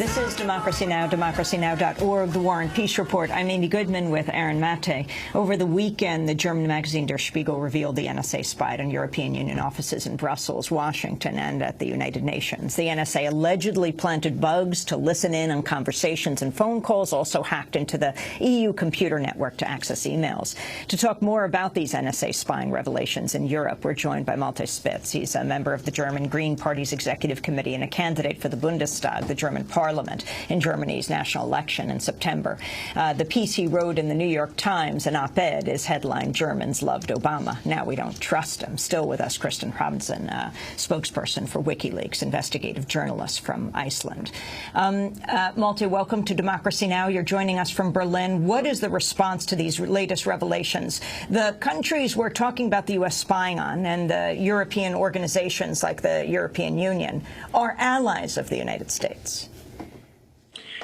This is Democracy Now!, democracynow.org, the War and Peace Report. I'm Amy Goodman with Aaron Mate. Over the weekend, the German magazine Der Spiegel revealed the NSA spied on European Union offices in Brussels, Washington, and at the United Nations. The NSA allegedly planted bugs to listen in on conversations and phone calls, also hacked into the EU computer network to access emails. To talk more about these NSA spying revelations in Europe, we're joined by Malte Spitz. He's a member of the German Green Party's Executive Committee and a candidate for the Bundestag, the German Parliament, in Germany's national election in September. The piece he wrote in the New York Times, an op-ed, is headlined, "Germans Loved Obama. Now We Don't Trust Him." Still with us, Kristen Robinson, spokesperson for WikiLeaks, investigative journalist from Iceland. Malte, welcome to Democracy Now! You're joining us from Berlin. What is the response to these latest revelations? The countries we're talking about the U.S. spying on and the European organizations like the European Union are allies of the United States.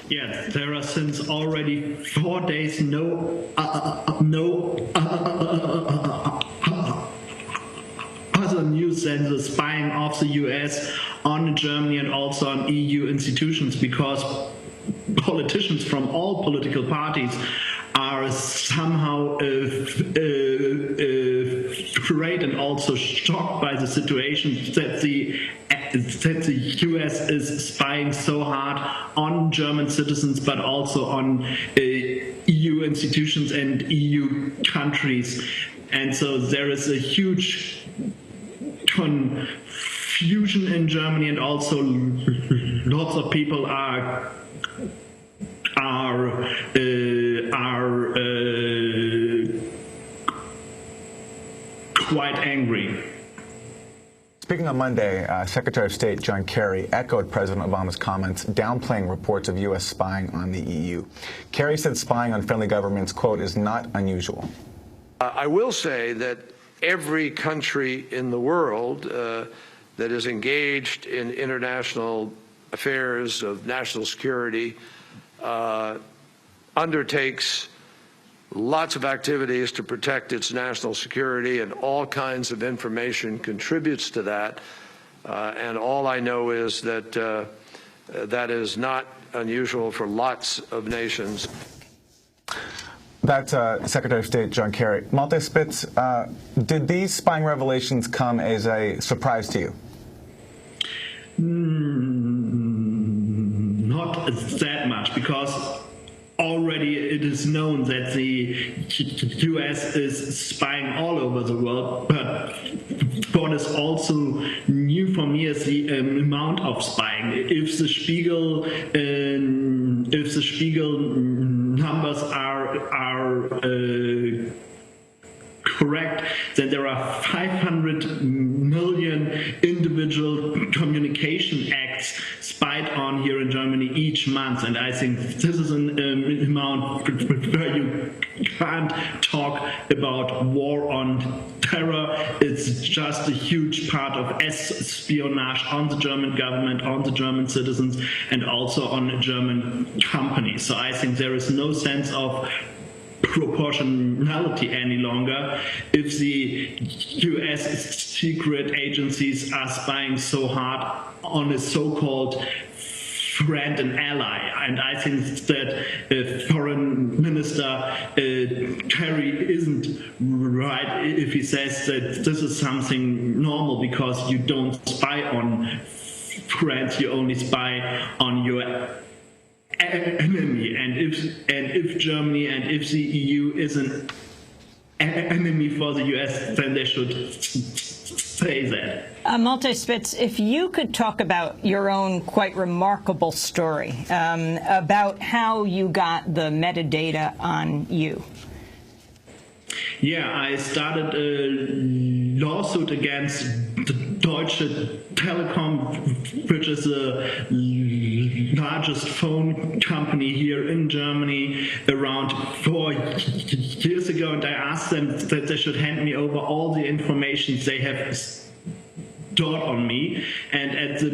Yes, there are since already 4 days no other news than the spying of the US on Germany and also on EU institutions, because politicians from all political parties are somehow afraid and also shocked by the situation that the US is spying so hard on German citizens, but also on EU institutions and EU countries. And so there is a huge confusion in Germany, and also lots of people are quite angry. Speaking on Monday, Secretary of State John Kerry echoed President Obama's comments, downplaying reports of U.S. spying on the EU. Kerry said spying on friendly governments, quote, is not unusual. I will say that every country in the world that is engaged in international affairs of national security undertakes lots of activities to protect its national security, and all kinds of information contributes to that. And all I know is that that is not unusual for lots of nations. That's Secretary of State John Kerry. Malte Spitz, did these spying revelations come as a surprise to you? Not that much, because already it is known that the US is spying all over the world, but what is also new for me is the amount of spying. If the Spiegel numbers are correct, then there are 500 million individual communication acts spied on here in Germany each month, and I think this is an amount where you can't talk about war on terror. It's just a huge part of espionage on the German government, on the German citizens, and also on German companies. So I think there is no sense of proportionality any longer if the US secret agencies are spying so hard on a so-called friend and ally. And I think that Foreign Minister Kerry isn't right if he says that this is something normal, because you don't spy on friends, you only spy on your enemy. And if Germany and if the EU is an enemy for the US, then they should say that. Malte Spitz, if you could talk about your own quite remarkable story about how you got the metadata on you. Yeah, I started a lawsuit against the Deutsche Telekom, which is the largest phone company here in Germany, around 4 years ago, and I asked them that they should hand me over all the information they have stored on me, and at the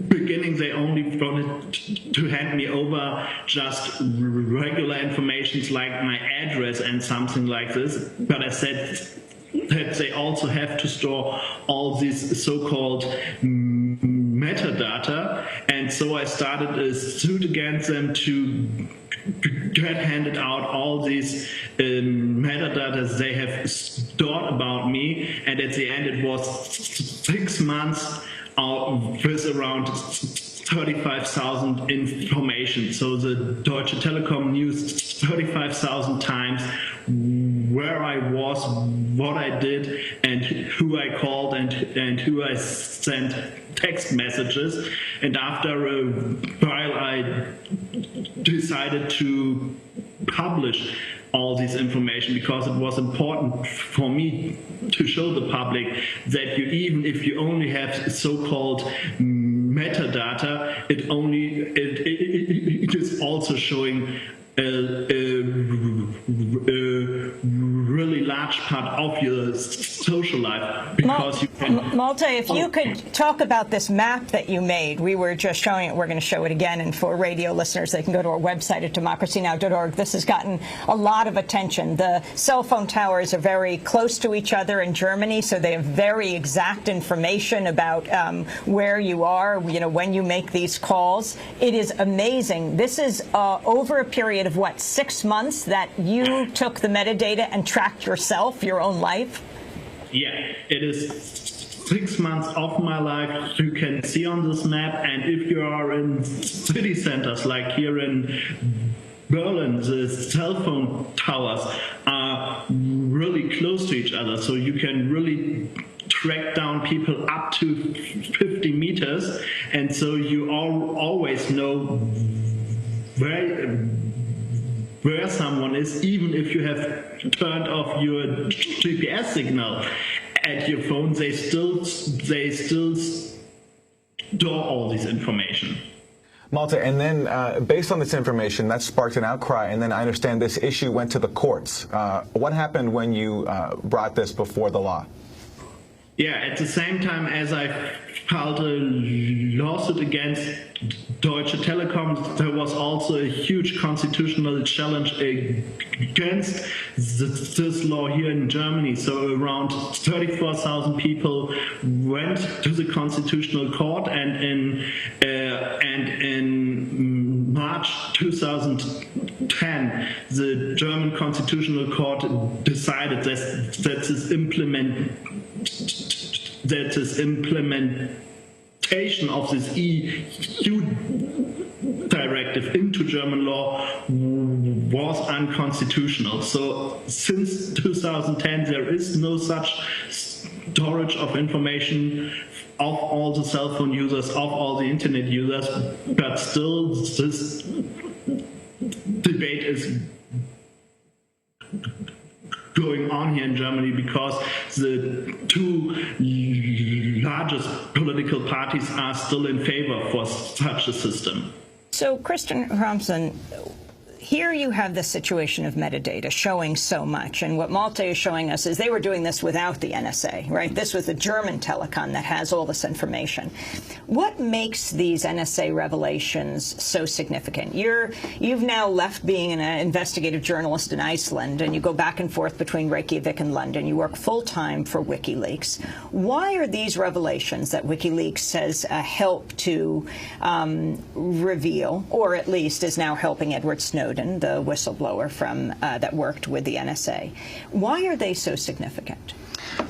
beginning they only wanted to hand me over just regular information like my address and something like this, but I said that they also have to store all these so-called metadata, and so I started a suit against them to get handed out all these metadata they have stored about me, and at the end it was 6 months with around 35,000 information. So the Deutsche Telekom knew 35,000 times where I was, what I did, and who I called, and who I sent text messages. And after a while I decided to publish all this information, because it was important for me to show the public that even if you only have so-called metadata, it is also showing a really large part of your social life, because you can... Malte, if you could talk about this map that you made. We were just showing it. We're going to show it again, and for radio listeners, they can go to our website at democracynow.org. This has gotten a lot of attention. The cell phone towers are very close to each other in Germany, so they have very exact information about where you are, when you make these calls. It is amazing. This is over a period of, what, 6 months that you took the metadata and tracked yourself, your own life? Yeah, it is 6 months of my life. You can see on this map, and if you are in city centers like here in Berlin, the cell phone towers are really close to each other, so you can really track down people up to 50 meters, and so you always know where someone is, even if you have turned off your GPS signal at your phone. They still store all this information. Malte, and then based on this information, that sparked an outcry, and then I understand this issue went to the courts. What happened when you brought this before the law? Yeah, at the same time as I filed a lawsuit against Deutsche Telekom, there was also a huge constitutional challenge against this law here in Germany. So around 34,000 people went to the Constitutional Court, and in March 2010, the German Constitutional Court decided that this implementation of this EU directive into German law was unconstitutional. So since 2010, there is no such storage of information of all the cell phone users, of all the internet users, but still this debate is going on here in Germany, because the two largest political parties are still in favor for such a system. So, Christian Ramsson, here you have the situation of metadata showing so much, and what Malte is showing us is they were doing this without the NSA, right? This was the German telecom that has all this information. What makes these NSA revelations so significant? You've now left being an investigative journalist in Iceland, and you go back and forth between Reykjavik and London. You work full-time for WikiLeaks. Why are these revelations that WikiLeaks has helped to reveal, or at least is now helping Edward Snowden, the whistleblower from that worked with the NSA, why are they so significant?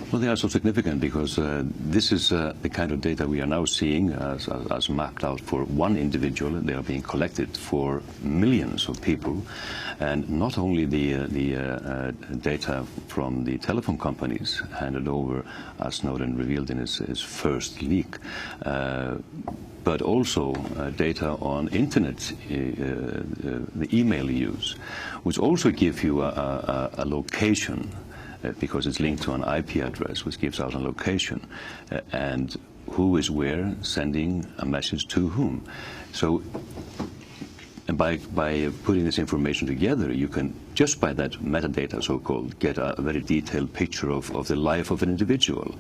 Well, they are so significant because this is the kind of data we are now seeing as mapped out for one individual. They are being collected for millions of people, and not only the data from the telephone companies handed over, as Snowden revealed in his first leak, but also data on internet, the email use, which also give you a location, because it's linked to an IP address, which gives out a location, and who is where sending a message to whom. So, and by putting this information together, you can, just by that metadata, so-called, get a very detailed picture of the life of an individual,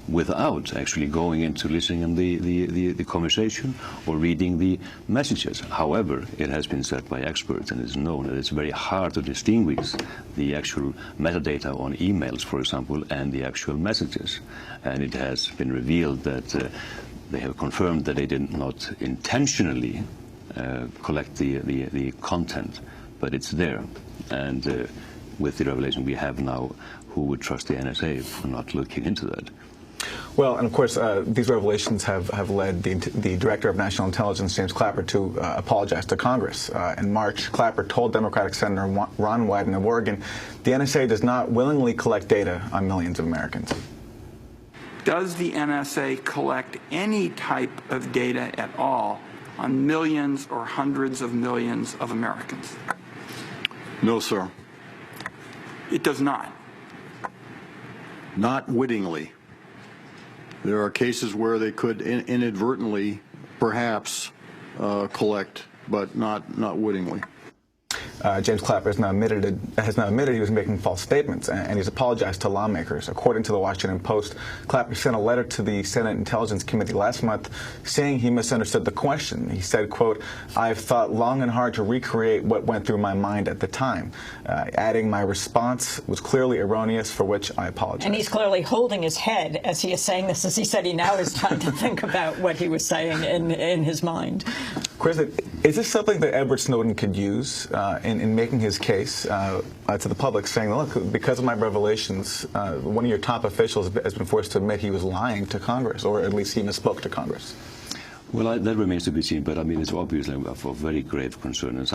without actually going into listening to the conversation or reading the messages. However, it has been said by experts, and it's known that it's very hard to distinguish the actual metadata on emails, for example, and the actual messages. And it has been revealed that they have confirmed that they did not intentionally collect the content, but it's there. And with the revelation we have now, who would trust the NSA for not looking into that? Well, and of course, these revelations have led the Director of National Intelligence, James Clapper, to apologize to Congress. In March, Clapper told Democratic Senator Ron Wyden of Oregon, the NSA does not willingly collect data on millions of Americans. Does the NSA collect any type of data at all on millions or hundreds of millions of Americans? No, sir. It does not. Not wittingly. There are cases where they could inadvertently, perhaps, collect, but not wittingly. James Clapper has now admitted he was making false statements, and he's apologized to lawmakers. According to the Washington Post, Clapper sent a letter to the Senate Intelligence Committee last month saying he misunderstood the question. He said, quote, "I've thought long and hard to recreate what went through my mind at the time," adding, "My response was clearly erroneous, for which I apologize." And he's clearly holding his head as he is saying this, as he said he now is trying to think about what he was saying in his mind. Chris, is this something that Edward Snowden could use in making his case to the public, saying, look, because of my revelations, one of your top officials has been forced to admit he was lying to Congress, or at least he misspoke to Congress? Well, that remains to be seen, but I mean, it's obviously of very grave concern. And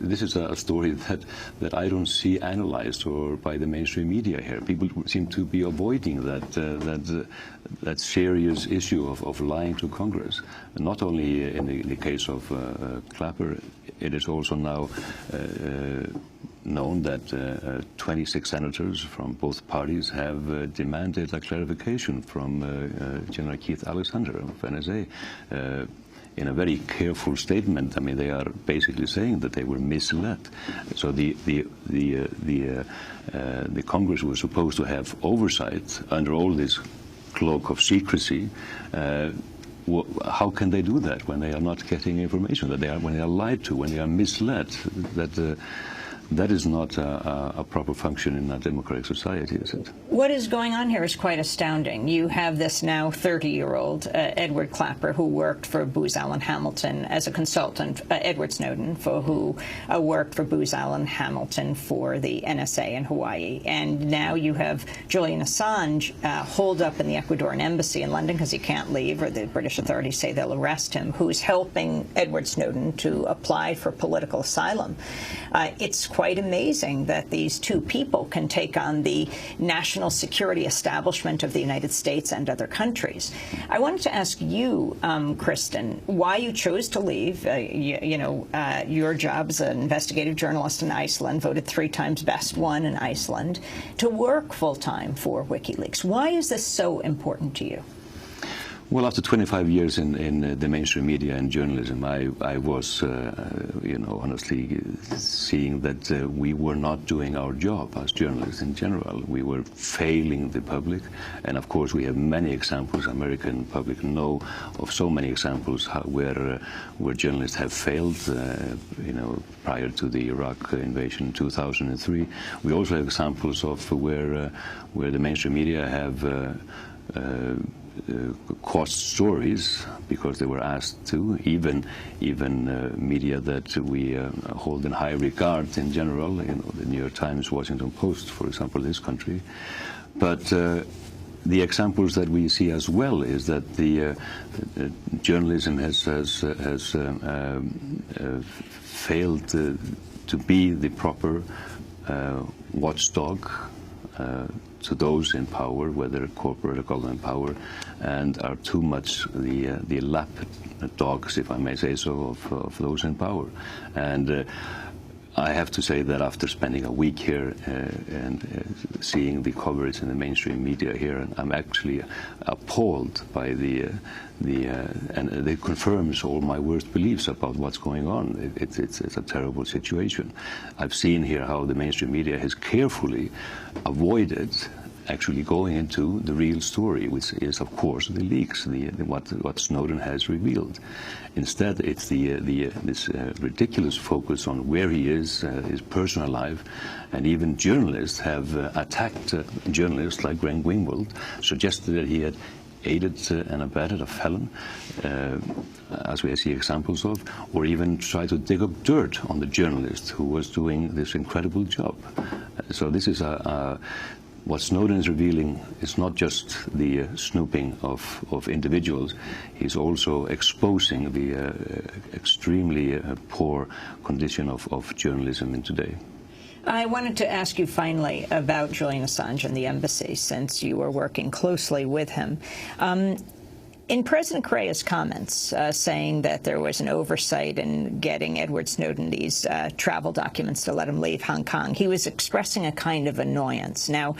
this is a story that I don't see analyzed or by the mainstream media here. People seem to be avoiding that serious issue of lying to Congress. And not only in the case of Clapper, it is also now known that 26 senators from both parties have demanded a clarification from General Keith Alexander of NSA. In a very careful statement, I mean, they are basically saying that they were misled. So the Congress was supposed to have oversight under all this cloak of secrecy. How can they do that when they are not getting information, when they are lied to, when they are misled? That is not a proper function in a democratic society, is it? What is going on here is quite astounding. You have this now 30-year-old Edward Clapper, who worked for Booz Allen Hamilton as a consultant, Edward Snowden, who worked for Booz Allen Hamilton for the NSA in Hawaii. And now you have Julian Assange holed up in the Ecuadorian embassy in London because he can't leave, or the British authorities say they'll arrest him, who's helping Edward Snowden to apply for political asylum. It's quite amazing that these two people can take on the national security establishment of the United States and other countries. I wanted to ask you, Kristen, why you chose to leave. Your job as an investigative journalist in Iceland, voted 3 times best one in Iceland, to work full-time for WikiLeaks. Why is this so important to you? Well, after 25 years in the mainstream media and journalism, I was, honestly seeing that we were not doing our job as journalists in general. We were failing the public, and of course we have many examples. American public know of so many examples where journalists have failed. Prior to the Iraq invasion in 2003, we also have examples of where the mainstream media have caused stories because they were asked to, even media that we hold in high regard in general, the New York Times, Washington Post, for example, this country. But the examples that we see as well is that the journalism has failed to be the proper watchdog to those in power, whether corporate or government power, and are too much the lap dogs, if I may say so, of those in power. And I have to say that after spending a week here and seeing the coverage in the mainstream media here, I'm actually appalled by and it confirms all my worst beliefs about what's going on. It's a terrible situation. I've seen here how the mainstream media has carefully avoided actually going into the real story, which is, of course, the leaks, what Snowden has revealed. Instead, it's this ridiculous focus on where he is, his personal life, and even journalists have attacked journalists like Graham Greenwald, suggested that he had aided and abetted a felon, as we see examples of, or even try to dig up dirt on the journalist who was doing this incredible job. So this is what Snowden is revealing is not just the snooping of individuals, he's also exposing the extremely poor condition of journalism in today. I wanted to ask you finally about Julian Assange and the embassy, since you were working closely with him. In President Correa's comments saying that there was an oversight in getting Edward Snowden these travel documents to let him leave Hong Kong, he was expressing a kind of annoyance. Now,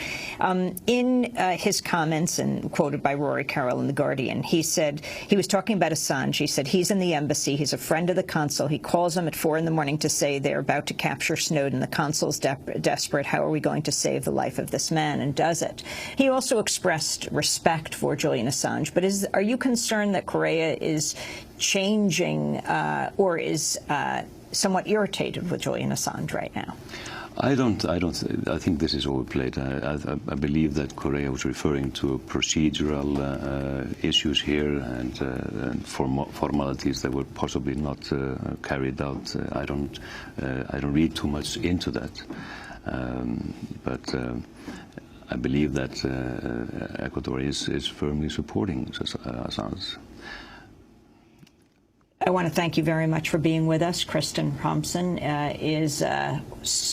in his comments, and quoted by Rory Carroll in The Guardian, he said, he was talking about Assange, he said, he's in the embassy, he's a friend of the consul, he calls him at 4 in the morning to say they're about to capture Snowden, the consul's desperate, how are we going to save the life of this man, and does it. He also expressed respect for Julian Assange, but are you concerned that Correa is changing or is somewhat irritated with Julian Assange right now? I think this is overplayed. I believe that Correa was referring to procedural issues here and formalities that were possibly not carried out. I don't read too much into that. But I believe that Ecuador is firmly supporting Assange. I want to thank you very much for being with us. Kristen Thompson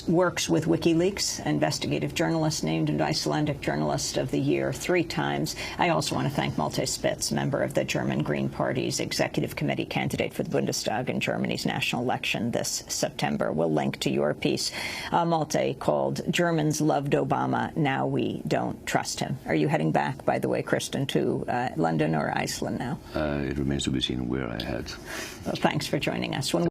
works with WikiLeaks, investigative journalist, named Icelandic Journalist of the Year 3 times. I also want to thank Malte Spitz, member of the German Green Party's Executive Committee, candidate for the Bundestag in Germany's national election this September. We'll link to your piece, Malte, called "Germans Loved Obama, Now We Don't Trust Him." Are you heading back, by the way, Kristen, to London or Iceland now? It remains to be seen where I head. Well, thanks for joining us. When